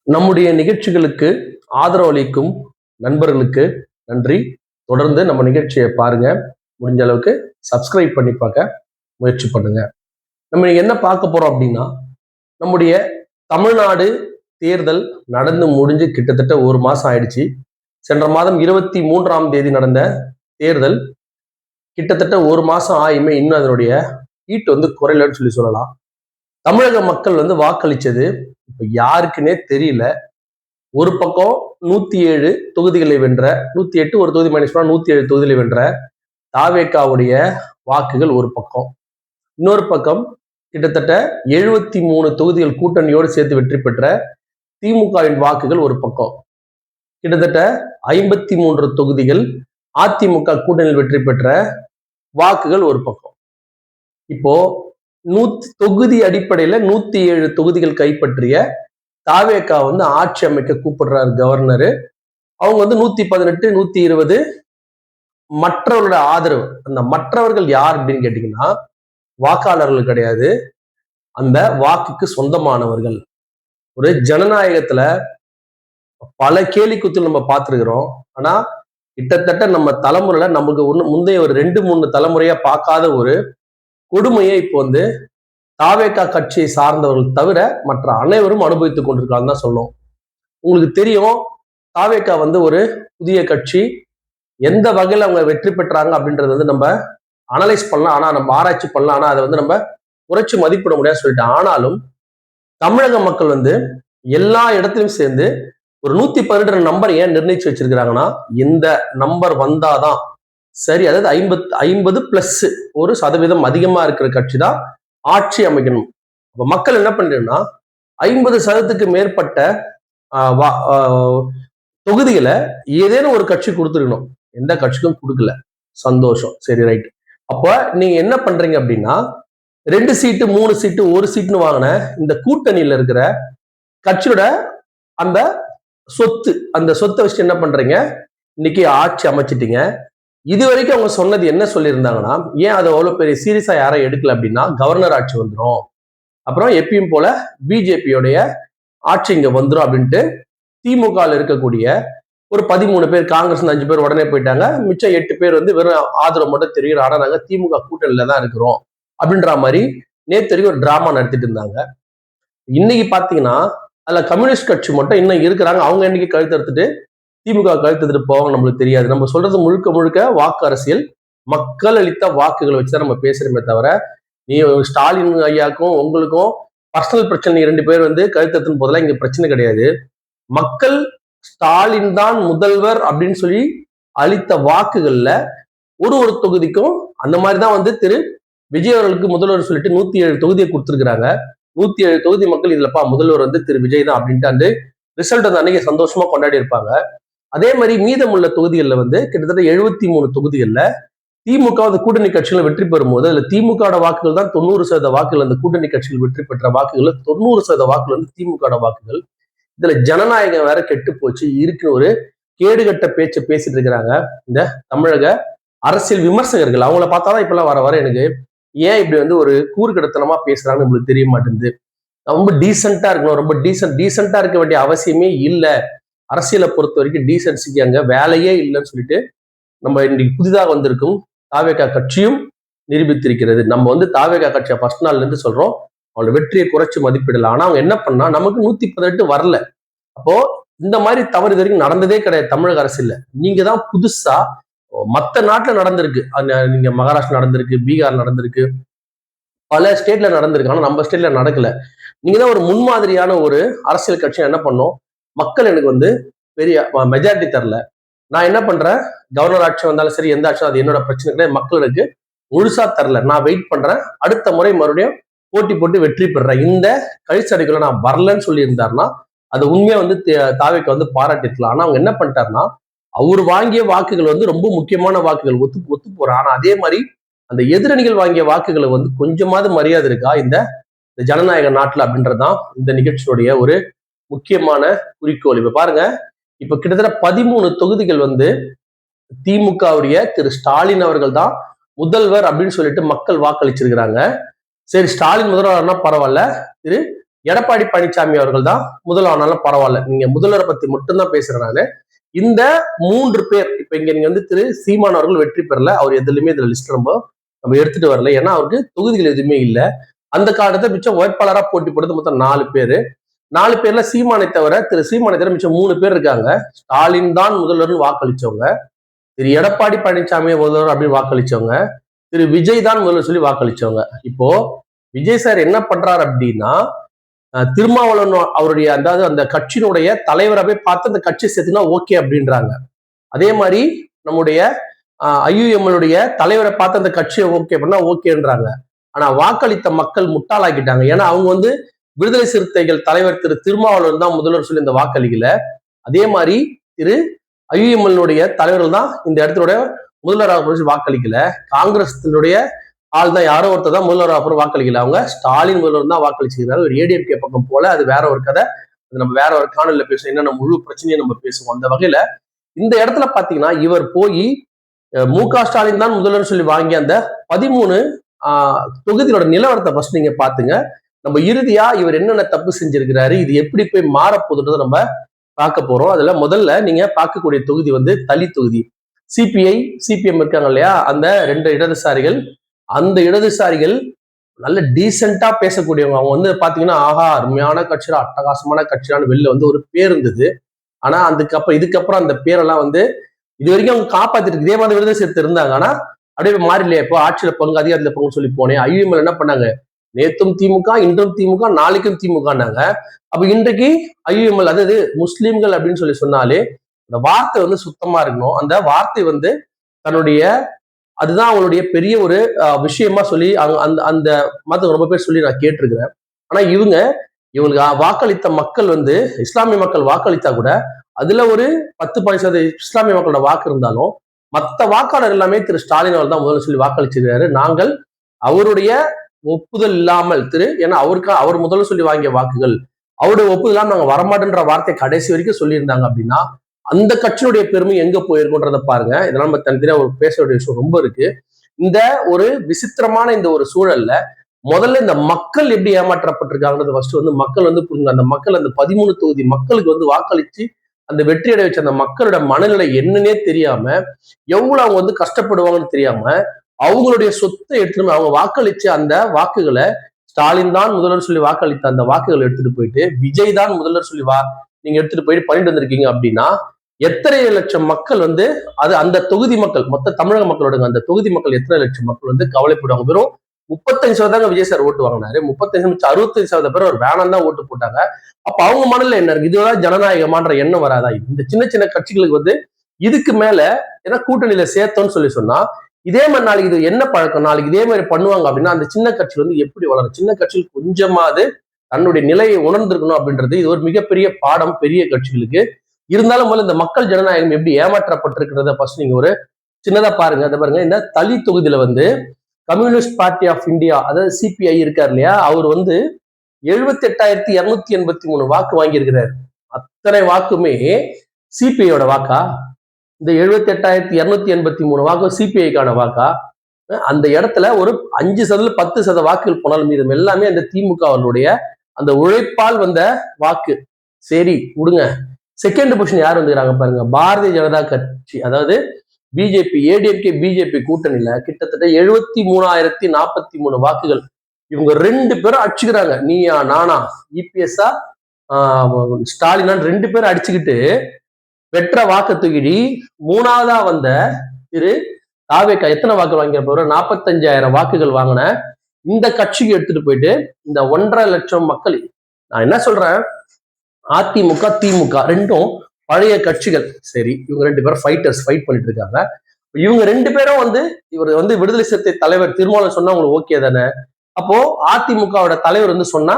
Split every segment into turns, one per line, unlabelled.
நம்முடைய நிகழ்ச்சிகளுக்கு ஆதரவு அளிக்கும் நண்பர்களுக்கு நன்றி. தொடர்ந்து நம்ம நிகழ்ச்சியை பாருங்க. முடிஞ்ச அளவுக்கு சப்ஸ்கிரைப் பண்ணி பார்க்க முயற்சி பண்ணுங்க. நம்ம என்ன பார்க்க போறோம் அப்படின்னா, நம்முடைய தமிழ்நாடு தேர்தல் நடந்து முடிஞ்சு கிட்டத்தட்ட ஒரு மாசம் ஆயிடுச்சு. சென்ற மாதம் 23ஆம் தேதி நடந்த தேர்தல் கிட்டத்தட்ட ஒரு மாசம் ஆயுமே இன்னும் அதனுடைய ஈட்டு குறையலன்னு சொல்லலாம். தமிழக மக்கள் வாக்களிச்சது இப்ப யாருக்குன்னே தெரியல. ஒரு பக்கம் 107 தொகுதிகளை வென்ற 108 ஒரு தொகுதி மைனஸ் 107 தொகுதிகளை வென்ற தாவேகாவுடைய வாக்குகள் ஒரு பக்கம், இன்னொரு பக்கம் கிட்டத்தட்ட 73 தொகுதிகள் கூட்டணியோடு சேர்த்து வெற்றி பெற்ற திமுகவின் வாக்குகள் ஒரு பக்கம், கிட்டத்தட்ட 53 தொகுதிகள் அதிமுக கூட்டணியில் வெற்றி பெற்ற வாக்குகள் ஒரு பக்கம். இப்போ தொகுதி அடிப்படையில 107 தொகுதிகள் கைப்பற்றிய தாவேகா ஆட்சி அமைக்க கூப்பிடுறாரு கவர்னரு. அவங்க 118 120 மற்றவர்களோட ஆதரவு. அந்த மற்றவர்கள் யார் அப்படின்னு கேட்டீங்கன்னா வாக்காளர்கள் கிடையாது, அந்த வாக்குக்கு சொந்தமானவர்கள். ஒரு ஜனநாயகத்துல பல கேலி குத்து நம்ம பார்த்துருக்கிறோம். ஆனா கிட்டத்தட்ட நம்ம தலைமுறையில நமக்கு முந்தைய ஒரு 2-3 தலைமுறையா பார்க்காத ஒரு கொடுமையை இப்போ தாவேகா கட்சியை சார்ந்தவர்கள் தவிர மற்ற அனைவரும் அனுபவித்துக் கொண்டிருக்காங்க தான் சொல்லணும். உங்களுக்கு தெரியும், தாவேகா ஒரு புதிய கட்சி. எந்த வகையில் அவங்க வெற்றி பெற்றாங்க அப்படின்றது நம்ம அனலைஸ் பண்ணலாம், ஆனா நம்ம ஆராய்ச்சி பண்ணலாம், ஆனா அதை நம்ம குறைச்சு மதிப்பிட முடியாது சொல்லிட்டு. ஆனாலும் தமிழக மக்கள் எல்லா இடத்திலும் சேர்ந்து ஒரு 118 நம்பர் ஏன் நிர்ணயிச்சு வச்சிருக்கிறாங்கன்னா, இந்த நம்பர் வந்தாதான் சரி, அதாவது 50+1% அதிகமா இருக்கிற கட்சி தான் ஆட்சி அமைக்கணும். அப்ப மக்கள் என்ன பண்றீங்கன்னா 50% மேற்பட்ட தொகுதிகளை ஏதேனும் ஒரு கட்சி கொடுத்துருக்கணும். எந்த கட்சிக்கும் கொடுக்கல, சந்தோஷம், சரி ரைட். அப்ப நீங்க என்ன பண்றீங்க அப்படின்னா 2 சீட்டு 3 சீட்டு 1 சீட்டுன்னு வாங்கின இந்த கூட்டணியில இருக்கிற கட்சியோட அந்த சொத்தை வச்சு என்ன பண்றீங்க, இன்னைக்கு ஆட்சி அமைச்சிட்டீங்க. இது வரைக்கும் அவங்க சொன்னது என்ன சொல்லியிருந்தாங்கன்னா, ஏன் அது அவ்வளவு பெரிய சீரியஸா யாரும் எடுக்கல அப்படின்னா, கவர்னர் ஆட்சி வந்துடும், அப்புறம் எப்பயும் போல பிஜேபியோடைய ஆட்சி இங்க வந்துடும் அப்படின்ட்டு திமுக இருக்கக்கூடிய ஒரு 13 பேர், காங்கிரஸ் 5 பேர் உடனே போயிட்டாங்க. மிச்சம் 8 பேர் வெறும் ஆதரவு மட்டும் தெரியும். ஆனா நாங்க திமுக கூட்டணியில தான் இருக்கிறோம் அப்படின்ற மாதிரி நேத்து வரைக்கும் ஒரு டிராமா நடத்திட்டு இருந்தாங்க. இன்னைக்கு பாத்தீங்கன்னா அதுல கம்யூனிஸ்ட் கட்சி மட்டும் இன்னும் இருக்கிறாங்க. அவங்க இன்னைக்கு கழுத்து எடுத்துட்டு திமுக கழுத்துட்டு போவாங்க நம்மளுக்கு தெரியாது. நம்ம சொல்றது முழுக்க முழுக்க வாக்கு அரசியல், மக்கள் அளித்த வாக்குகளை வச்சுதான் நம்ம பேசுறோமே தவிர, நீ ஸ்டாலின் ஐயாக்கும் உங்களுக்கும் பர்சனல் பிரச்சனை 2 பேர் கழுத்தத்தின் போதெல்லாம் இங்க பிரச்சனை கிடையாது. மக்கள் ஸ்டாலின் தான் முதல்வர் அப்படின்னு சொல்லி அளித்த வாக்குகள்ல ஒரு தொகுதிக்கும் அந்த மாதிரிதான் திரு விஜய் அவர்களுக்கு முதல்வர் சொல்லிட்டு 107 தொகுதியை கொடுத்துருக்காங்க. 107 தொகுதி மக்கள் இதுலப்பா முதல்வர் திரு விஜய் தான் அப்படின்ட்டு ரிசல்ட் அன்னைக்கு சந்தோஷமா கொண்டாடி இருப்பாங்க. அதே மாதிரி மீதமுள்ள தொகுதிகளில் கிட்டத்தட்ட 73 தொகுதிகளில் திமுக கூட்டணி கட்சிகள் வெற்றி பெறும்போது அதுல திமுக வாக்குகள் தான் 90% வாக்குகள். அந்த கூட்டணி கட்சிகள் வெற்றி பெற்ற வாக்குகள் 90% வாக்குகள் திமுக வாக்குகள். இதுல ஜனநாயகம் வேற கெட்டு போச்சு. இருக்கிற ஒரு கேடுகட்ட பேச்சை பேசிட்டு இருக்கிறாங்க இந்த தமிழக அரசியல் விமர்சகர்கள். அவங்கள பார்த்தாதான் இப்பெல்லாம் வர வர எனக்கு ஏன் இப்படி ஒரு கூறுகடத்தனமா பேசுறாங்கன்னு நம்மளுக்கு தெரிய மாட்டேங்குது. ரொம்ப டீசெண்டா இருக்கணும், ரொம்ப டீசெண்டா இருக்க வேண்டிய அவசியமே இல்லை. அரசியலை பொறுத்த வரைக்கும் டீசென்சிக்கு அங்க வேலையே இல்லைன்னு சொல்லிட்டு நம்ம இன்னைக்கு புதிதாக வந்திருக்கும் தாவேகா கட்சியும் நிரூபித்திருக்கிறது. நம்ம தாவேகா கட்சியை ஃபர்ஸ்ட் நாள்ல இருந்து சொல்றோம், அவங்களோட வெற்றியை குறைச்சு மதிப்பிடலாம். ஆனா அவங்க என்ன பண்ணா, நமக்கு 118 வரல. அப்போ இந்த மாதிரி தவறு இது வரைக்கும் நடந்ததே கிடையாது தமிழக அரசியல்ல. நீங்க தான் புதுசா, மற்ற நாட்டுல நடந்திருக்கு, நீங்க மகாராஷ்டிரா நடந்திருக்கு, பீகார் நடந்திருக்கு, பல ஸ்டேட்ல நடந்திருக்கு. ஆனா நம்ம ஸ்டேட்ல நடக்கல. நீங்க தான் ஒரு முன்மாதிரியான ஒரு அரசியல் கட்சி. என்ன பண்ணோம், மக்கள் எனக்கு பெரிய மெஜாரிட்டி தரல, நான் என்ன பண்றேன், கவர்னர் ஆட்சி வந்தாலும் சரி எந்த ஆட்சி அது என்னோட பிரச்சனை கிடையாது, மக்களுக்கு முழுசா தரல, நான் வெயிட் பண்றேன், அடுத்த முறை மறுபடியும் போட்டி போட்டு வெற்றி பெறேன், இந்த கழிச்சடைக்குள்ள நான் வரலன்னு சொல்லி இருந்தாருன்னா அது உண்மையா தாவேக்கு பாராட்டிருக்கலாம். ஆனா அவங்க என்ன பண்ணிட்டாருன்னா, அவர் வாங்கிய வாக்குகள் ரொம்ப முக்கியமான வாக்குகள், ஒத்து போறான். ஆனா அதே மாதிரி அந்த எதிரணிகள் வாங்கிய வாக்குகளை கொஞ்சமாவது மரியாதை இருக்கா இந்த ஜனநாயக நாட்டுல அப்படின்றதுதான் இந்த நிகழ்ச்சியுடைய ஒரு முக்கியமான குறிக்கோள். இப்ப பாருங்க, இப்ப கிட்டத்தட்ட 13 தொகுதிகள் திமுகவுடைய திரு ஸ்டாலின் அவர்கள் தான் முதல்வர் அப்படின்னு சொல்லிட்டு மக்கள் வாக்களிச்சிருக்கிறாங்க. சரி, ஸ்டாலின் முதல்வர்னா பரவாயில்ல, திரு எடப்பாடி பழனிசாமி அவர்கள் தான் முதல்வரானாலும் பரவாயில்ல, நீங்க முதல்வரை பத்தி மட்டும்தான் பேசுறேன் நானு. இந்த 3 பேர் இப்ப இங்க நீங்க வந்து திரு சீமான் அவர்கள் வெற்றி பெறல, அவர் எதுலையுமே இதுல லிஸ்ட் நம்ம எடுத்துட்டு வரல, ஏன்னா அவருக்கு தொகுதிகள் எதுவுமே இல்ல. அந்த காலத்தை மிச்சம் வேட்பாளரா போட்டி போடுறது மொத்தம் 4 பேரு. 4 பேர்ல சீமானை தவிர திரு சீமானை தவிர மிச்சம் 3 பேர் இருக்காங்க. ஸ்டாலின் தான் முதல்வர் வாக்களிச்சவங்க, திரு எடப்பாடி பழனிசாமி முதல்வர் அப்படின்னு வாக்களிச்சவங்க, திரு விஜய் தான் முதல்வர் சொல்லி வாக்களிச்சவங்க. இப்போ விஜய் சார் என்ன பண்றாரு அப்படின்னா, திருமாவளவன் அவருடைய அதாவது அந்த கட்சியினுடைய தலைவரை பார்த்து அந்த கட்சி சேர்த்துனா ஓகே அப்படின்றாங்க. அதே மாதிரி நம்முடைய ஐயுஎம்எல்லுடைய தலைவரை பார்த்து அந்த கட்சியை ஓகே பண்ணா ஓகேன்றாங்க. ஆனா வாக்களித்த மக்கள் முட்டாளாக்கிட்டாங்க. ஏன்னா அவங்க வந்து விடுதலை சிறுத்தைகள் தலைவர் திரு திருமாவளவன் தான் முதல்வர் சொல்லி இந்த வாக்களிக்கல. அதே மாதிரி திரு ஐயுஎம்எல்லுடைய தலைவர்கள் தான் இந்த இடத்துல முதல்வராக வாக்களிக்கல. காங்கிரஸ் ஆள் தான் யாரோ ஒருத்தர் தான் முதல்வர் அப்புறம் வாக்களிக்கல, அவங்க ஸ்டாலின் முதல்வர் தான் வாக்களிச்சுக்கிறாரு. ஒரு ஏடிஎம்கே பக்கம் போல, அது வேற ஒரு கதை, நம்ம வேற ஒரு காணொலியில பேசுவோம், என்னென்ன முழு பிரச்சனையை நம்ம பேசுவோம். அந்த வகையில இந்த இடத்துல பாத்தீங்கன்னா இவர் போய் மு.க. ஸ்டாலின் தான் முதல்வர் சொல்லி வாங்கி அந்த 13 தொகுதியோட நிலவரத்தை ஃபர்ஸ்ட் நீங்க பாத்துங்க. நம்ம இறுதியா இவர் என்னென்ன தப்பு செஞ்சிருக்கிறாரு, இது எப்படி போய் மாறப்போகுதுன்றதை நம்ம பார்க்க போறோம். அதுல முதல்ல நீங்க பார்க்கக்கூடிய தொகுதி வந்து தளி தொகுதி. சிபிஐ சிபிஎம் இருக்காங்க இல்லையா, அந்த 2 இடதுசாரிகள், அந்த இடதுசாரிகள் நல்ல டீசெண்டா பேசக்கூடியவங்க. அவங்க வந்து பாத்தீங்கன்னா ஆஹா அருமையான கட்சியா அட்டகாசமான கட்சியான்னு வெளில வந்து ஒரு பேர் இருந்தது. ஆனா இதுக்கப்புறம் அந்த பேரெல்லாம் வந்து இது வரைக்கும் அவங்க காப்பாத்திட்டு இதே மாதிரி விருதை சேர்த்து இருந்தாங்க. ஆனா அப்படியே மாறிலையே, இப்போ ஆட்சியில பங்கு அதிகாரத்துல பங்கு சொல்லி போனேன். ஐயுஎம்எல் என்ன பண்ணாங்க, நேத்தும் திமுக இன்றும் திமுக நாளைக்கும் திமுகனாங்க. அப்ப இன்றைக்கு ஐயுஎம்எல் அதாவது முஸ்லீம்கள் அப்படின்னு சொல்லி சொன்னாலே அந்த வார்த்தை வந்து சுத்தமா இருக்கணும். அந்த வார்த்தை வந்து தன்னுடைய அதுதான் அவங்களுடைய பெரிய ஒரு விஷயமா சொல்லி அந்த அந்த மதம் ரொம்ப பேர் சொல்லி நான் கேட்டிருக்கிறேன். ஆனா இவங்களுக்கு வாக்களித்த மக்கள் வந்து இஸ்லாமிய மக்கள் வாக்களித்தா கூட அதுல ஒரு 10% இஸ்லாமிய மக்களோட வாக்கு இருந்தாலும் மற்ற வாக்காளர் எல்லாமே திரு ஸ்டாலின் அவர் தான் முதல்ல சொல்லி வாக்களிச்சிருக்காரு. நாங்கள் அவருடைய ஒப்புதல் இல்லாமல் ஏன்னா அவர் முதல்ல சொல்லி வாங்கிய வாக்குகள் அவருடைய ஒப்புதல் இல்லாமல் நாங்க வரமாட்டேன்ற வார்த்தை கடைசி வரைக்கும் சொல்லியிருந்தாங்க அப்படின்னா அந்த கட்சியினுடைய பெருமை எங்க போயிருக்குன்றத பாருங்க. இதெல்லாம் நம்ம தனித்தனியா ஒரு பேச வேண்டிய விஷயம் ரொம்ப இருக்கு. இந்த ஒரு விசித்திரமான இந்த ஒரு சூழல்ல முதல்ல இந்த மக்கள் எப்படி ஏமாற்றப்பட்டிருக்காங்கன்றது ஃபர்ஸ்ட் வந்து மக்கள் வந்து புரியுங்க. அந்த மக்கள் அந்த 13 தொகுதி மக்களுக்கு வந்து வாக்களிச்சு அந்த வெற்றி அடைய வச்ச அந்த மக்களோட மனநிலை என்னன்னே தெரியாம, எவ்வளவு அவங்க வந்து கஷ்டப்படுவாங்கன்னு தெரியாம, அவங்களுடைய சொத்தை எடுத்துட்டு அவங்க வாக்களிச்ச அந்த வாக்குகளை ஸ்டாலின் தான் முதல்வர் சொல்லி வாக்களித்த அந்த வாக்குகளை எடுத்துட்டு போயிட்டு விஜய் தான் முதல்வர் சொல்லி நீங்க எடுத்துட்டு போயிட்டு பண்ணிட்டு வந்திருக்கீங்க அப்படின்னா எத்தனை லட்சம் மக்கள் வந்து அந்த தொகுதி மக்கள் மொத்த தமிழக மக்களோட அந்த தொகுதி மக்கள் எத்தனை லட்சம் மக்கள் வந்து கவலைப்படுவாங்க. வெறும் 35% விஜய் சார் ஓட்டு வாங்கினாரு, 65% பேர் ஒரு வேணாம் தான் ஓட்டு போட்டாங்க. அப்ப அவங்க மனதில் என்ன இருக்கு, இதுதான் ஜனநாயகமான்ற எண்ணம் வராதா? இந்த சின்ன சின்ன கட்சிகளுக்கு வந்து இதுக்கு மேல ஏன்னா கூட்டணியில சேர்த்தோம்னு சொல்லி சொன்னா இதே மாதிரி நாளைக்கு இது என்ன பழக்கம், நாளைக்கு இதே மாதிரி பண்ணுவாங்க அப்படின்னா அந்த சின்ன கட்சி வந்து எப்படி வளரும்? சின்ன கட்சிகள் கொஞ்சமாவது தன்னுடைய நிலையை உணர்ந்திருக்கணும் அப்படின்றது இது ஒரு மிகப்பெரிய பாடம் பெரிய கட்சிகளுக்கு. இருந்தாலும் போல இந்த மக்கள் ஜனநாயகம் எப்படி ஏமாற்றப்பட்டிருக்கிறத ஃபர்ஸ்ட் நீங்க ஒரு சின்னதா பாருங்க. அதை பாருங்க, இந்த தளி தொகுதியில வந்து கம்யூனிஸ்ட் பார்ட்டி ஆஃப் இந்தியா அதாவது சிபிஐ இருக்கார் இல்லையா, அவர் வந்து 78,283 வாக்கு வாங்கியிருக்கிறார். அத்தனை வாக்குமே சிபிஐயோட வாக்கா? இந்த 78,283 வாக்கு சிபிஐக்கான வாக்கா? அந்த இடத்துல ஒரு 5% 10% வாக்குகள் போனாலும் மீதும் எல்லாமே அந்த திமுகவுடைய அந்த உழைப்பால் வந்த வாக்கு. சரி விடுங்க. செகண்ட் பொசிஷன் யார் வந்துக்கிறாங்க பாருங்க, பாரதிய ஜனதா கட்சி அதாவது பிஜேபி ஏடிஎம்கே பிஜேபி கூட்டணியில கிட்டத்தட்ட 73,043 வாக்குகள். இவங்க 2 பேரும் அடிச்சுக்கிறாங்க, நீயா நானா இபிஎஸ்ஆ ஸ்டாலினா 2 பேரும் அடிச்சுக்கிட்டு பெற்ற வாக்கு தூக்கிடி 3ஆவதா வந்த திரு தாவேக்கா எத்தனை வாக்கு வாங்கிய 45,000 வாக்குகள் வாங்கின இந்த கட்சிக்கு எடுத்துட்டு போயிட்டு இந்த 1.5 லட்சம் மக்கள். நான் என்ன சொல்றேன், அதிமுக திமுக ரெண்டும் பழைய கட்சிகள். சரி, இவங்க 2 பேரும் ஃபைட் பண்ணிட்டு இருக்காங்க. இவங்க 2 பேரும் வந்து இவர் வந்து விடுதலை சிறுத்தை தலைவர் திருமாவளவன் சொன்னா உங்களுக்கு ஓகே தானே? அப்போ அதிமுகவோட தலைவர் வந்து சொன்னா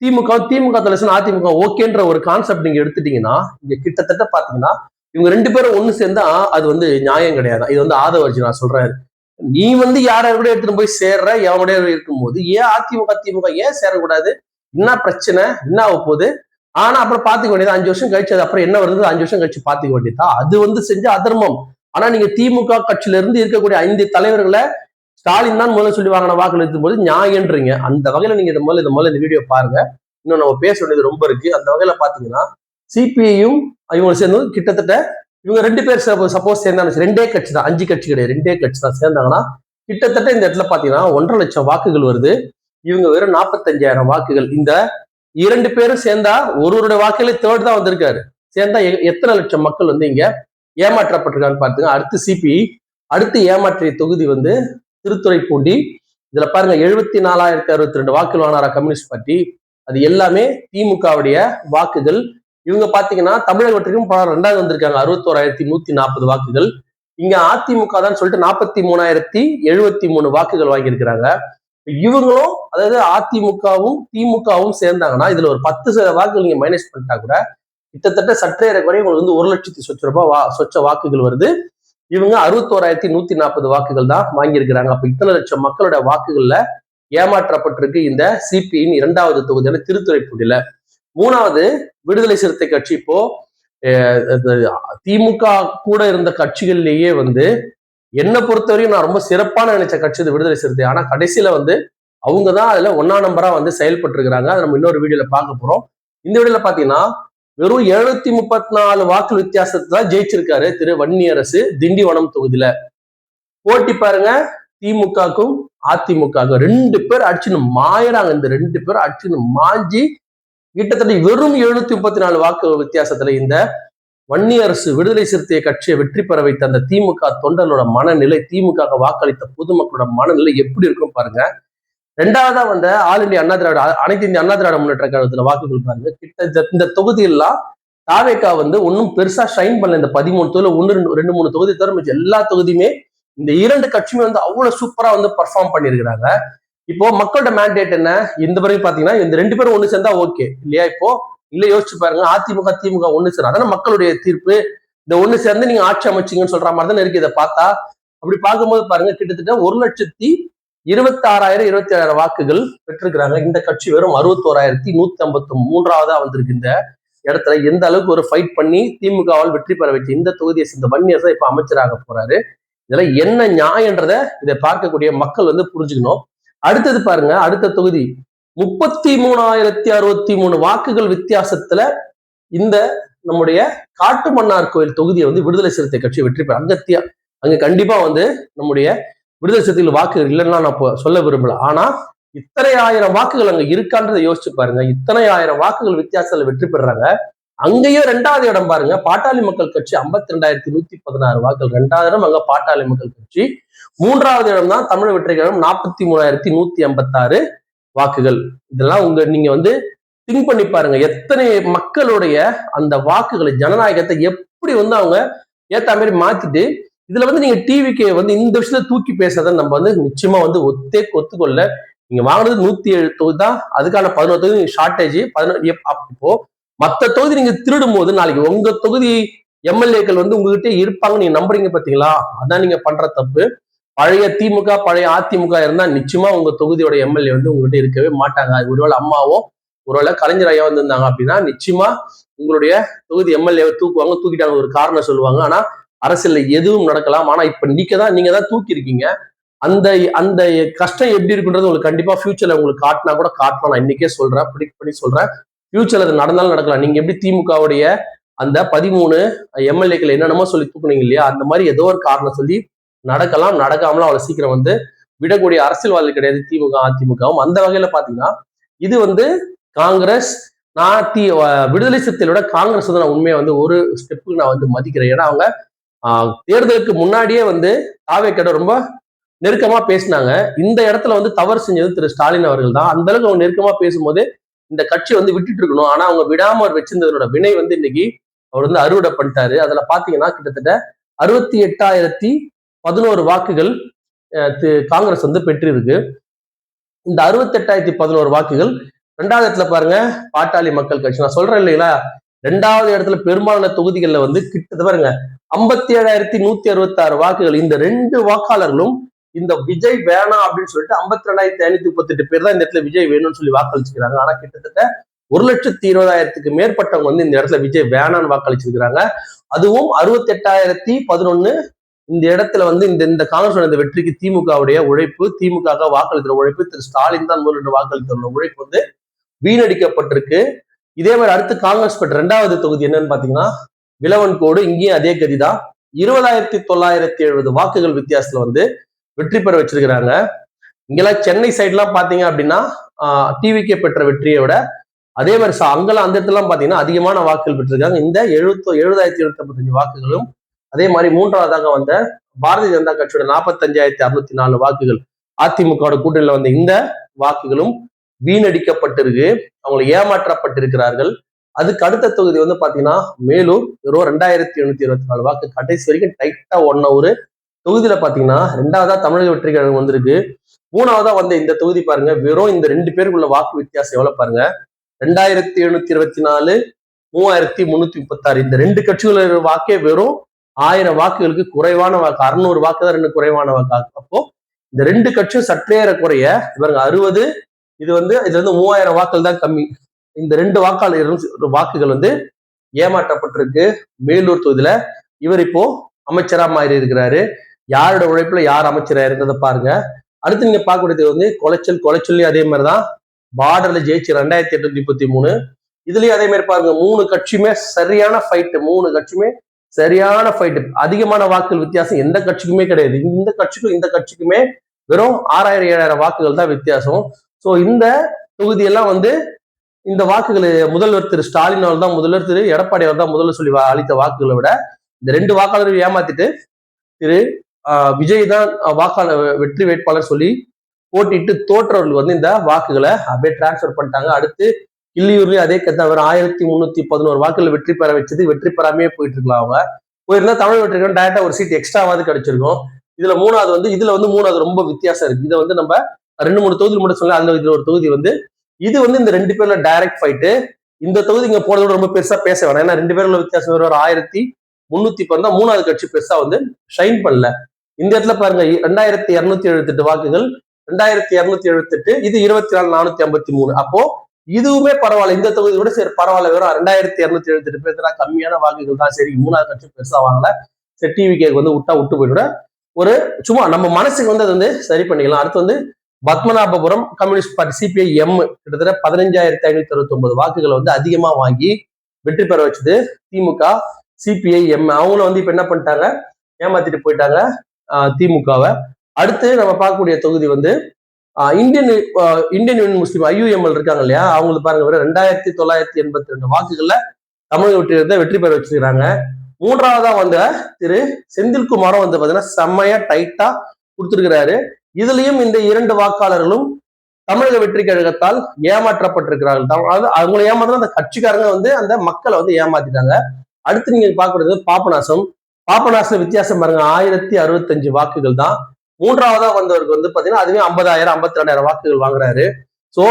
திமுக தலைவர் சொன்னா அதிமுக ஓகேன்ற ஒரு கான்செப்ட் நீங்க எடுத்துட்டீங்கன்னா இங்க கிட்டத்தட்ட பாத்தீங்கன்னா இவங்க 2 பேரும் ஒண்ணு சேர்ந்தா அது வந்து நியாயம் கிடையாது. இது வந்து ஆதவர்ஜி நான் சொல்றாரு, நீ வந்து யாரை கூட எடுத்துட்டு போய் சேர்ற எவனுடைய இருக்கும்போது ஏன் அதிமுக திமுக ஏன் சேரக்கூடாது? என்ன பிரச்சனை, என்ன ஆக போகுது? ஆனா அப்புறம் பாத்துக்க வேண்டியது 5 வருஷம் கழிச்சு, அது அப்புறம் என்ன வருது 5 வருஷம் கழிச்சு பாத்துக்க வேண்டியதா? அது வந்து செஞ்ச அதர்மம். ஆனா நீங்க திமுக கட்சியில இருந்து இருக்கக்கூடிய 5 தலைவர்களை ஸ்டாலின் தான் முதல்ல சொல்லி வாங்கின வாக்குகள் இருக்கும் போது நியாயம்ன்றீங்க. அந்த வகையில நீங்க இந்த வீடியோ பாருங்க. இன்னும் நம்ம பேச வேண்டியது ரொம்ப இருக்கு. அந்த வகையில பாத்தீங்கன்னா சிபிஐயும் இவங்க சேர்ந்து கிட்டத்தட்ட இவங்க 2 பேர் சப்போஸ் சேர்ந்தாங்க, 2 கட்சி தான், 5 கட்சி கிடையாது, 2 கட்சி தான் சேர்ந்தாங்கன்னா கிட்டத்தட்ட இந்த இடத்துல பாத்தீங்கன்னா 1.5 லட்சம் வாக்குகள் வருது. இவங்க வெறும் 45,000 வாக்குகள். இந்த 2 பேரும் சேர்ந்தா ஒருவருடைய வாக்குகளே தேர்ட் தான் வந்திருக்காரு. சேர்ந்தா எத்தனை லட்சம் மக்கள் வந்து இங்க ஏமாற்றப்பட்டிருக்கான்னு பாத்துங்க. அடுத்து சிபிஐ, அடுத்து ஏமாற்றிய தொகுதி வந்து திருத்துறைப்பூண்டி. இதுல பாருங்க 74,062 வாக்குகள் வாங்கினாரா கம்யூனிஸ்ட் பார்ட்டி. அது எல்லாமே திமுகவுடைய வாக்குகள். இவங்க பாத்தீங்கன்னா தமிழக வெற்றிக்கும் 2வது வந்திருக்காங்க, 61,140 வாக்குகள். இங்க அதிமுக தான் சொல்லிட்டு 43,073 வாக்குகள் வாங்கியிருக்கிறாங்க. இவங்களும் அதாவது அதிமுகவும் திமுகவும் சேர்ந்தாங்கன்னா இதுல ஒரு 10% வாக்குகள் நீங்க மைனஸ் பண்ணிட்டா கூட கிட்டத்தட்ட சற்றே குறை உங்களுக்கு வந்து 1,00,000 சொச்ச வாக்குகள் வருது. இவங்க 61,140 வாக்குகள் தான் வாங்கியிருக்கிறாங்க. அப்ப இத்தனை லட்சம் மக்களோட வாக்குகள்ல ஏமாற்றப்பட்டிருக்கு இந்த சிபியின் 2வது தொகுதியான திருத்துறைப்பூண்டியில. 3வது விடுதலை சிறுத்தை கட்சி. இப்போ திமுக கூட இருந்த கட்சிகள்லயே வந்து என்னை பொறுத்தவரையும் நான் ரொம்ப சிறப்பான நினைச்ச கட்சி இது விடுதலை சிறுத்தை. ஆனா கடைசியில வந்து அவங்கதான் அதுல 1ஆம் நம்பரா வந்து செயல்பட்டு இருக்கிறாங்க. அதை நம்ம இன்னொரு வீடியோல பார்க்க போறோம். இந்த வீடியோல பாத்தீங்கன்னா வெறும் 734 வாக்கு வித்தியாசத்தை தான் ஜெயிச்சிருக்காரு திரு வன்னியரசு திண்டிவனம் தொகுதியில. போட்டி பாருங்க, திமுகக்கும் அதிமுகவுக்கும் 2 பேர் அடிச்சுன்னு மாயறாங்க. இந்த 2 பேரும் அடிச்சுன்னு மாஞ்சி கிட்டத்தட்ட வெறும் 734 வாக்கு வித்தியாசத்துல இந்த வன்னியரசு விடுதலை சிறுத்தை கட்சியை வெற்றி பெற வைத்த அந்த திமுக தொண்டர்களோட மனநிலை, திமுக வாக்களித்த பொதுமக்களோட மனநிலை எப்படி இருக்கும் பாருங்க. 2வதா வந்த ஆல் இந்தியா அண்ணா திராவிட, அனைத்து இந்திய அண்ணா திராவிட முன்னேற்ற கழகத்துல வாக்குகள் பாருங்க. கிட்ட இந்த தொகுதியெல்லாம் தாவேகா வந்து ஒன்னும் பெருசா ஷைன் பண்ணல. இந்த 13 தொகுதியில 1-2-3 தொகுதி தவிர எல்லா தொகுதியுமே இந்த 2 கட்சியுமே வந்து அவ்வளவு சூப்பரா வந்து பர்ஃபார்ம் பண்ணிருக்கிறாங்க. இப்போ மக்களோட மேண்டேட் என்ன? இந்த வரைக்கும் பாத்தீங்கன்னா இந்த 2 பேரும் ஒண்ணு சேர்ந்தா ஓகே இல்லையா? இப்போ இல்ல யோசிச்சு பாருங்க, அதிமுக திமுக ஒண்ணு சேரும், அதான மக்களுடைய தீர்ப்பு. இந்த ஒண்ணு சேர்ந்து நீங்க ஆட்சி அமைச்சிங்கன்னு சொல்ற மாதிரி தான் இருக்கு. இதை பார்த்தா அப்படி பார்க்கும்போது பாருங்க கிட்டத்தட்ட 1,26,000-27,000 வாக்குகள் பெற்றிருக்கிறாங்க. இந்த கட்சி வெறும் 61,153 வந்திருக்கு. இந்த இடத்துல எந்த அளவுக்கு ஒரு ஃபைட் பண்ணி திமுகவால் வெற்றி பெற வச்சு இந்த தொகுதியை சேர்ந்த வன்னியரசை இப்ப அமைச்சராக போறாரு. இதெல்லாம் என்ன நியாயன்றத இதை பார்க்கக்கூடிய மக்கள் வந்து புரிஞ்சுக்கணும். அடுத்தது பாருங்க, அடுத்த தொகுதி 33,063 வாக்குகள் வித்தியாசத்துல இந்த நம்முடைய காட்டுமன்னார் கோயில் தொகுதியை வந்து விடுதலை சிறுத்தை கட்சி வெற்றி பெற அங்க கண்டிப்பா வந்து நம்முடைய விடுதலை சிறுத்தைகள் வாக்குகள் இல்லைன்னா நான் சொல்ல விரும்பல. ஆனா இத்தனை ஆயிரம் வாக்குகள் அங்க இருக்கான்றதை யோசிச்சு பாருங்க. இத்தனை ஆயிரம் வாக்குகள் வித்தியாசத்துல வெற்றி பெறாங்க. அங்கேயும் 2வது இடம் பாருங்க, பாட்டாளி மக்கள் கட்சி 52,116 வாக்குகள் 2வது இடம் அங்க பாட்டாளி மக்கள் கட்சி. 3வது இடம் தான் தமிழ் வெற்றி கழகம் 43,156 வாக்குகள். இதெல்லாம் நீங்க வந்து திங்க் பண்ணி பாருங்க, எத்தனை மக்களுடைய அந்த வாக்குகளை, ஜனநாயகத்தை எப்படி வந்து அவங்க ஏத்த மாதிரி மாத்திட்டு, இதுல வந்து நீங்க டிவிக்கு வந்து இந்த விஷயத்த தூக்கி பேசுறத நம்ம வந்து நிச்சயமா வந்து ஒத்துக்கொள்ள. நீங்க வாங்கினது 107 தொகுதி தான், அதுக்கான 11 தொகுதி ஷார்டேஜ். இப்போ மத்த தொகுதி நீங்க திருடும் போது நாளைக்கு உங்க தொகுதி எம்எல்ஏக்கள் வந்து உங்ககிட்ட இருப்பாங்க, நீங்க நம்புறீங்க பாத்தீங்களா? அதான் நீங்க பண்ற தப்பு. பழைய திமுக பழைய அதிமுக இருந்தா நிச்சயமா உங்க தொகுதியோட எம்எல்ஏ வந்து உங்ககிட்ட இருக்கவே மாட்டாங்க. ஒருவேளை அம்மாவோ ஒருவேளை கலைஞர் ஐயா வந்திருந்தாங்க அப்படின்னா நிச்சயமா உங்களுடைய தொகுதி எம்எல்ஏவை தூக்குவாங்க, தூக்கிட்டாங்க ஒரு காரணம் சொல்லுவாங்க. ஆனா அரசியல்ல எதுவும் நடக்கலாம். ஆனா இப்ப நீங்க தான் தூக்கி இருக்கீங்க. அந்த அந்த கஷ்டம் எப்படி இருக்குன்றது உங்களுக்கு கண்டிப்பா ஃபியூச்சர்ல உங்களுக்கு காட்டினா கூட காட்டலாம். நான் இன்னைக்கே சொல்றேன், ப்ரிடிக்ட் பண்ணி சொல்றேன். ஃபியூச்சர்ல அது நடந்தாலும் நடக்கலாம். நீங்க எப்படி திமுகவுடைய அந்த 13 எம்எல்ஏக்கள் என்னென்னமோ சொல்லி தூக்குனீங்க இல்லையா, அந்த மாதிரி ஏதோ ஒரு காரணம் சொல்லி நடக்கலாம். நடக்காமலாம் அவ்வளவு சீக்கிரம் வந்து விடக்கூடிய அரசியல்வாதி கிடையாது திமுக அதிமுகவும். அந்த வகையில பாத்தீங்கன்னா இது வந்து காங்கிரஸ், விடுதலை சிறுத்தைகளோட காங்கிரஸ் வந்து நான் உண்மையா வந்து ஒரு ஸ்டெப்புக்கு நான் வந்து மதிக்கிறேன். ஏன்னா அவங்க தேர்தலுக்கு முன்னாடியே வந்து தாவேக்காட ரொம்ப நெருக்கமா பேசினாங்க. இந்த இடத்துல வந்து தவறு செஞ்சது திரு ஸ்டாலின் அவர்கள் தான். அந்த அளவுக்கு அவங்க நெருக்கமா பேசும்போது இந்த கட்சி வந்து விட்டுட்டு இருக்கணும். ஆனா அவங்க விடாம வச்சிருந்ததோட வினை வந்து இன்னைக்கு அவர் வந்து அறுவடை பண்ணிட்டாரு. அதுல பாத்தீங்கன்னா கிட்டத்தட்ட 68,011 வாக்குகள் காங்கிரஸ் வந்து பெற்றிருக்கு. இந்த 68,011 வாக்குகள் 2வது இடத்துல பாருங்க பாட்டாளி மக்கள் கட்சி. நான் சொல்றேன் இல்லைங்களா, 2வது இடத்துல பெரும்பாலான தொகுதிகளில் வந்து கிட்டத்தட்ட பாருங்க 57,166 வாக்குகள். இந்த 2 வாக்காளர்களும் இந்த விஜய் வேணாம் அப்படின்னு சொல்லிட்டு 52,538 பேர் தான் இந்த இடத்துல விஜய் வேணும்னு சொல்லி வாக்களிச்சுக்கிறாங்க. ஆனா கிட்டத்தட்ட 1,20,000க்கு மேற்பட்டவங்க வந்து இந்த இடத்துல விஜய் வேணான்னு வாக்களிச்சிருக்கிறாங்க. அதுவும் 68,011 இந்த இடத்துல வந்து இந்த காங்கிரஸ் இந்த வெற்றிக்கு திமுகவுடைய உழைப்பு, திமுக வாக்களிக்கிற உழைப்பு, திரு ஸ்டாலின் தான் முதலில் வாக்களித்த உழைப்பு வந்து வீணடிக்கப்பட்டிருக்கு. இதே மாதிரி அடுத்து காங்கிரஸ் பெற்ற 2வது தொகுதி என்னன்னு பாத்தீங்கன்னா விளவன்கோடு. இங்கேயும் அதே கதிதான். 20,970 வாக்குகள் வித்தியாசத்துல வந்து வெற்றி பெற வச்சிருக்கிறாங்க. இங்கெல்லாம் சென்னை சைட்லாம் பாத்தீங்க அப்படின்னா டிவிகே பெற்ற வெற்றியை விட அதே மாதிரி அங்கெல்லாம் அந்த இடத்துல பாத்தீங்கன்னா அதிகமான வாக்குகள் பெற்றிருக்காங்க. இந்த 7,755 வாக்குகளும் அதே மாதிரி 3வதாக வந்த பாரதிய ஜனதா கட்சியோட 45,604 வாக்குகள், அதிமுக கூட்டணியில வந்த இந்த வாக்குகளும் வீணடிக்கப்பட்டிருக்கு. அவங்க ஏமாற்றப்பட்டிருக்கிறார்கள். அதுக்கு அடுத்த தொகுதி வந்து பாத்தீங்கன்னா மேலூர், வெறும் 2,824 வாக்கு. கடைசி வரைக்கும் டைட்டா 1 hour. தொகுதியில பாத்தீங்கன்னா 2வதா தமிழக வெற்றி கழகம் வந்திருக்கு. 3வதா வந்த இந்த தொகுதி பாருங்க, வெறும் இந்த 2 பேருக்குள்ள வாக்கு வித்தியாசம் எவ்வளவு பாருங்க, 2,724, 3,336. இந்த 2 கட்சிகளோட வாக்கே வெறும் 1000 வாக்குகளுக்கு குறைவான வாக்கு. 600 வாக்கு தான் 2 குறைவான வாக்கு. அப்போ இந்த 2 கட்சியும் சற்றேற குறைய இவங்க 60, இது வந்து இதுல இருந்து 3000 வாக்குகள் தான் கம்மி. இந்த 2 வாக்குகள் வந்து ஏமாற்றப்பட்டிருக்கு. மேலூர் தொகுதியில இவர் இப்போ அமைச்சரா மாறி இருக்கிறாரு. யாரோட உழைப்புல யார் அமைச்சரா இருந்ததை பாருங்க. அடுத்து நீங்க பார்க்கக்கூடியது வந்து கொலைச்சொல்லி அதே மாதிரிதான் பார்டர்ல ஜெயிச்சு 2,833. இதுலயும் அதே மாதிரி பாருங்க, 3 கட்சியுமே சரியான ஃபைட். 3 கட்சியுமே சரியான ஃபைட். அதிகமான வாக்குகள் வித்தியாசம் எந்த கட்சிக்குமே கிடையாது. இந்த கட்சிக்குமே வெறும் 6,000 7,000 வாக்குகள் தான் வித்தியாசம். சோ இந்த தொகுதியெல்லாம் வந்து இந்த வாக்குகள் முதல்வர் திரு ஸ்டாலின் அவர் தான் முதல்வர், திரு எடப்பாடி அவர் தான் முதல்வர் சொல்லி அளித்த வாக்குகளை விட இந்த 2 வாக்காளர்கள் ஏமாத்திட்டு திரு விஜய் தான் வாக்காளர் வெற்றி வேட்பாளர் சொல்லி போட்டிட்டு தோற்றவர்கள் வந்து இந்த வாக்குகளை அப்படியே டிரான்ஸ்பர் பண்ணிட்டாங்க. அடுத்து கிள்ளியூர்லயும் அதே கதை, அவர் 1,311 வாக்குகள் வெற்றி பெற வச்சது. வெற்றி பெறாமே போயிட்டு இருக்கலாம். அவங்க போயிருந்தா தமிழ் வெற்றி கழகம் டைரக்டா ஒரு சீட் எக்ஸ்ட்ராவாது கிடைச்சிருக்கும். இதுல 3வது ரொம்ப வித்தியாசம் இருக்கு. இதை வந்து நம்ம 2-3 தொகுதி மட்டும் சொல்லலாம். அதுல இதுல ஒரு தொகுதி வந்து இது வந்து இந்த 2 பேர்ல டைரக்ட் ஃபைட்டு. இந்த தொகுதி இங்க போனதோட ரொம்ப பெருசா பேச வேணாம். ஏன்னா 2 பேர்ல வித்தியாசம் ஒரு 1,310 தான். 3வது கட்சி பெருசா வந்து ஷைன் பண்ணல. இந்த இடத்துல பாருங்க, 2,278 வாக்குகள், 2,278, இது 24,453. அப்போ இதுவுமே பரவாயில்ல. இந்த தொகுதி கூட சரி பரவாயில்ல, வெறும் 2,278 பேர் தான், கம்மியான வாக்குகள் தான். சரி 3வது கட்சி பெருசா வாங்கல, சரி டிவிகேக்கு வந்து விட்டு போயிட ஒரு சும்மா நம்ம மனசுக்கு வந்து அது வந்து சரி பண்ணிக்கலாம். அடுத்து வந்து Padmanabhapuram communist party CPI M கிட்டத்தட்ட 15,569 வாக்குகளை வந்து அதிகமா வாங்கி வெற்றி பெற வச்சது திமுக. சிபிஐ எம் அவங்களும் வந்து இப்ப என்ன பண்ணிட்டாங்க, ஏமாத்திட்டு போயிட்டாங்க திமுகவை. அடுத்து நம்ம பார்க்கக்கூடிய தொகுதி வந்து இந்தியன் யூனியன் முஸ்லீம் IUML இருக்காங்க இல்லையா, அவங்களுக்கு பாருங்க வெறும் 2,982 வாக்குகள்ல தமிழக வெற்றி பெற வச்சிருக்கிறாங்க. 3வதா வந்த திரு செந்தில்குமாரும் வந்து பாத்தீங்கன்னா செம்மையா டைட்டா கொடுத்திருக்கிறாரு. இதுலயும் இந்த 2 வாக்காளர்களும் தமிழக வெற்றி கழகத்தால் ஏமாற்றப்பட்டிருக்கிறார்கள். அவங்களை ஏமாத்தினா அந்த கட்சிக்காரங்க வந்து அந்த மக்களை வந்து ஏமாத்திட்டாங்க. அடுத்து நீங்க பார்க்கறது பாபநாசம் வித்தியாசம் பாருங்க, 1,065 வாக்குகள் தான். 3வதா வந்தவருக்கு வந்து பாத்தீங்கன்னா அதுவே 50,000 52,000 வாக்குகள் வாங்குறாரு. சோ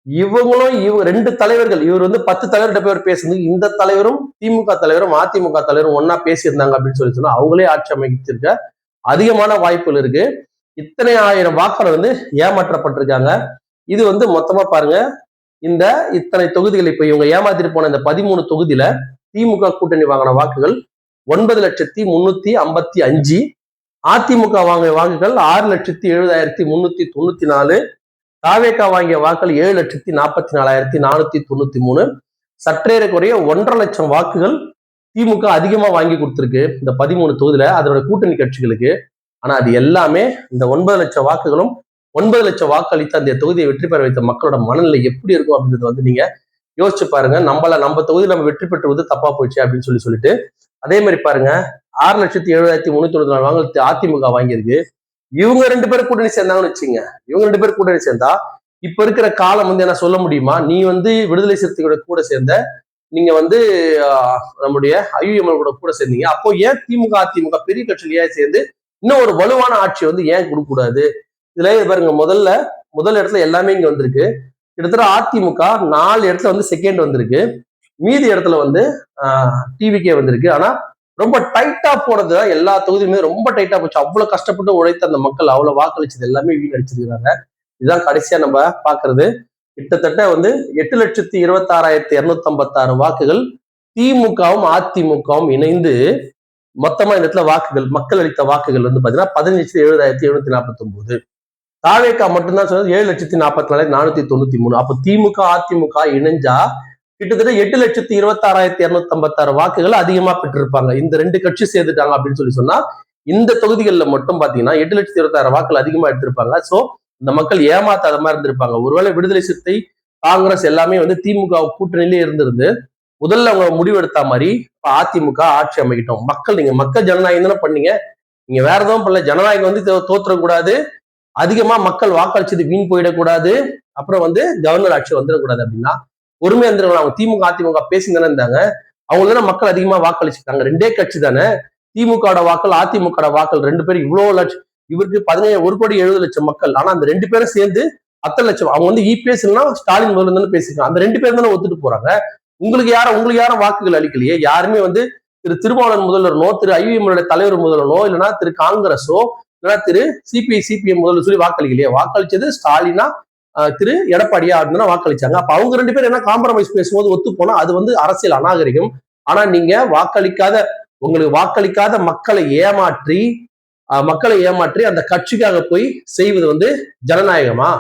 இவங்களும் 2 தலைவர்கள், இவர் வந்து 10 தலைவர்கிட்ட போய் பேசுறது, இந்த தலைவரும் திமுக தலைவரும் அதிமுக தலைவரும் ஒன்னா பேசியிருந்தாங்க அப்படின்னு சொல்லி சொன்னா அவங்களே ஆட்சி அமைச்சிருக்க அதிகமான வாய்ப்புகள் இருக்கு. இத்தனை 1000 வாக்காளர் வந்து ஏமாற்றப்பட்டிருக்காங்க. இது வந்து மொத்தமா பாருங்க, இந்த இத்தனை தொகுதிகள் இப்ப இவங்க ஏமாத்திட்டு போன இந்த 13 தொகுதியில திமுக கூட்டணி வாங்கின வாக்குகள் 9,355. அதிமுக வாங்கிய வாக்குகள் 6,70,394. தாவேகா வாங்கிய வாக்குகள் 7,44,493. சற்றேற குறைய 1.5 லட்சம் வாக்குகள் திமுக அதிகமா வாங்கி கொடுத்திருக்கு இந்த 13 தொகுதியில அதோட கூட்டணி கட்சிகளுக்கு. ஆனா அது எல்லாமே இந்த 9 லட்சம் வாக்குகளும் 9 லட்சம் வாக்களித்த அந்த தொகுதியை வெற்றி பெற வைத்த மக்களோட மனநிலை எப்படி இருக்கும் அப்படின்றத வந்து நீங்க யோசிச்சு பாருங்க. நம்ம தொகுதியில் நம்ம வெற்றி பெற்றுவது தப்பா போச்சு அப்படின்னு சொல்லிட்டு அதே மாதிரி பாருங்க, 6,70,394 வாங்கல் அதிமுக வாங்கியிருக்கு. இவங்க 2 பேரும் கூட்டணி சேர்ந்தாங்கன்னு வச்சுங்க, இவங்க 2 பேரும் கூட்டணி சேர்ந்தா இப்ப இருக்கிற காலம் வந்து என்ன சொல்ல முடியுமா, நீ வந்து விடுதலை சிறுத்தைகளோட கூட சேர்ந்த, நீங்க வந்து நம்முடைய IUML கூட சேர்ந்தீங்க, அப்போ ஏன் திமுக அதிமுக பெரிய கட்சியில ஏன் சேர்ந்து இன்னும் ஒரு வலுவான ஆட்சியை வந்து ஏன் கொடுக்க கூடாது? இதுல பாருங்க, முதல் இடத்துல எல்லாமே இங்க வந்திருக்கு. கிட்டத்தட்ட அதிமுக 4 இடத்துல வந்து செகண்ட் வந்திருக்கு. மீதி இடத்துல வந்து டிவிகே வந்திருக்கு. ஆனா ரொம்ப டைட்டா போனதுதான் எல்லா தொகுதியுமே ரொம்ப டைட்டா போச்சு. அவ்வளவு கஷ்டப்பட்டு உழைத்த அந்த மக்கள் அவ்வளவு வாக்களிச்சது எல்லாமே வீணடிச்சிருக்காங்க. இதுதான் கடைசியா நம்ம பாக்குறது. கிட்டத்தட்ட வந்து 8,26,256 வாக்குகள் திமுகவும் அதிமுகவும் இணைந்து மொத்தமா இந்த இடத்துல வாக்குகள் மக்கள் அளித்த வாக்குகள் வந்து பாத்தீங்கன்னா 15,70,749. தாவேகா மட்டும்தான் சொன்னது 7,44,493. அப்போ திமுக அதிமுக இணைஞ்சா கிட்டத்தட்ட 8,26,256 வாக்குகள் அதிகமா பெற்றிருப்பாங்க. இந்த ரெண்டு கட்சி சேர்த்துட்டாங்க அப்படின்னு சொன்னா இந்த தொகுதிகளில் மட்டும் பாத்தீங்கன்னா 8,26,000 வாக்குகள் அதிகமா எடுத்திருப்பாங்க. சோ இந்த மக்கள் ஏமாத்தாத மாதிரி இருந்திருப்பாங்க. ஒருவேளை விடுதலை சிறுத்தை காங்கிரஸ் எல்லாமே திமுக கூட்டணியிலே இருந்திருந்து முதல்ல அவங்க முடிவெடுத்த மாதிரி அதிமுக ஆட்சி அமைக்கட்டும். நீங்க மக்கள் ஜனநாயகம் தானே பண்ணீங்க, நீங்க வேற எதுவும் பண்ணல. ஜனநாயகம் தோற்றக்கூடாது, அதிகமா மக்கள் வாக்களிச்சது வீண் போயிடக்கூடாது, அப்புறம் கவர்னர் ஆட்சி வந்துடக்கூடாது அப்படின்னா பொறுமையா இருந்துருவாங்க. அவங்க திமுக அதிமுக பேசி தானே இருந்தாங்க. அவங்க தானே மக்கள் அதிகமா வாக்களிச்சுட்டாங்க. ரெண்டே கட்சி தானே, திமுக வாக்கள் அதிமுக வாக்கள் ரெண்டு பேரும் இவ்வளவு லட்சம், இவருக்கு 1,70,00,000 மக்கள். ஆனா அந்த ரெண்டு பேரும் சேர்ந்து 10,00,000. அவங்க இபிஎஸ் ஸ்டாலின் முதல்ல பேசிருக்காங்க. அந்த ரெண்டு பேரும் தானே ஒத்துட்டு போறாங்க. உங்களுக்கு யாரும் வாக்குகள் அளிக்கலையே. யாருமே திரு திருமாவளவன் முதல்வரனோ, திரு ஐவிஎம் தலைவர் முதல்வனோ, இல்லைன்னா திரு காங்கிரஸோ, இல்லைன்னா திரு சிபிஎம் முதல்வர் சொல்லி வாக்களிக்கலையே. வாக்களிச்சது ஸ்டாலினா திரு எடப்பாடியா இருந்தா வாக்களிச்சாங்க. அப்ப அவங்க ரெண்டு பேரும் என்ன காம்ப்ரமைஸ் பேசும்போது ஒத்து போனா அது அரசியல் அநாகரிகம். ஆனா நீங்க உங்களுக்கு வாக்களிக்காத மக்களை ஏமாற்றி அந்த கட்சிக்காக போய் செய்வது ஜனநாயகமா?